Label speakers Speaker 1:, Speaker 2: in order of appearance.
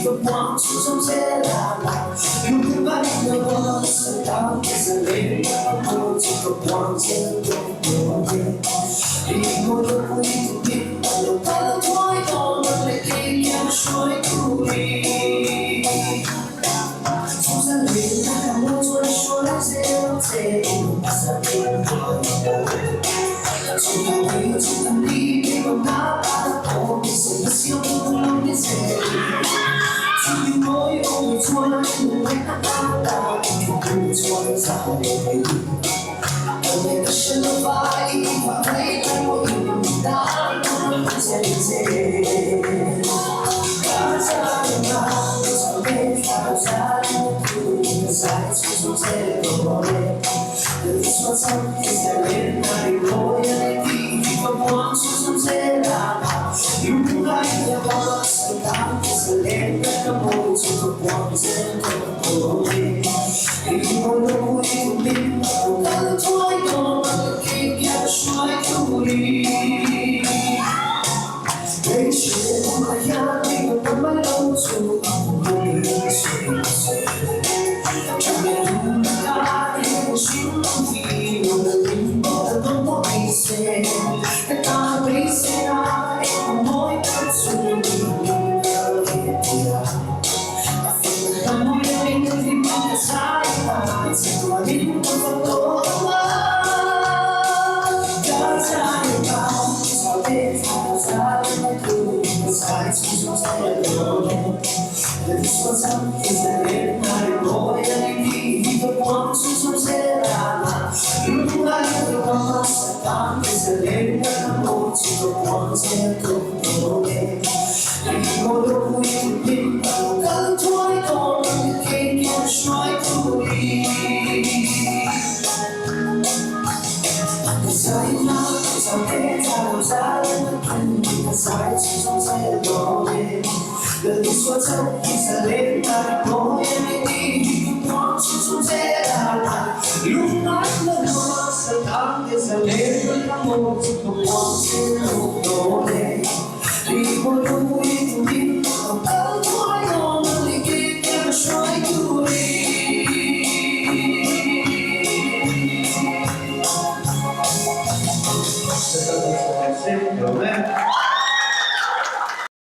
Speaker 1: 个光出从这啦啦，永远把你的光是当天是泪，我这个光线多多远，你我都不一定明白，有他的多一多，我来给你说一鼓励。从山里看我做的说的这把山里我从他会从他里面我哪怕我没什么想不能理解，至于我有错了，因为他大不错的在回忆，我每个时都把一把回来我一大都不再理解。大家的妈，我常被大家的苦，在初中这个年，你说唱你在练哪里我也第一个光初中这啦啦，永来的我是当天是练的我这个光真的不累，你我都不一定我看得多一多，我给你说鼓励。没事，我要你我慢慢露出我的心碎，这边路大，我心里我的灵魂都不必碎，但它会谁来，我也不注意你的脸呀。当我眼里的你不在了，在我灵魂多了。大家也把少别太在乎，才初中才留恋。你说唱你在恋爱，我眼里第一个光初中才啦啦，永来的光是当天是恋爱，我这个光才更多年。你我都不一定我更多一多，你给你说鼓励。在那早别太在了，看你在初中才多年。你说唱你在恋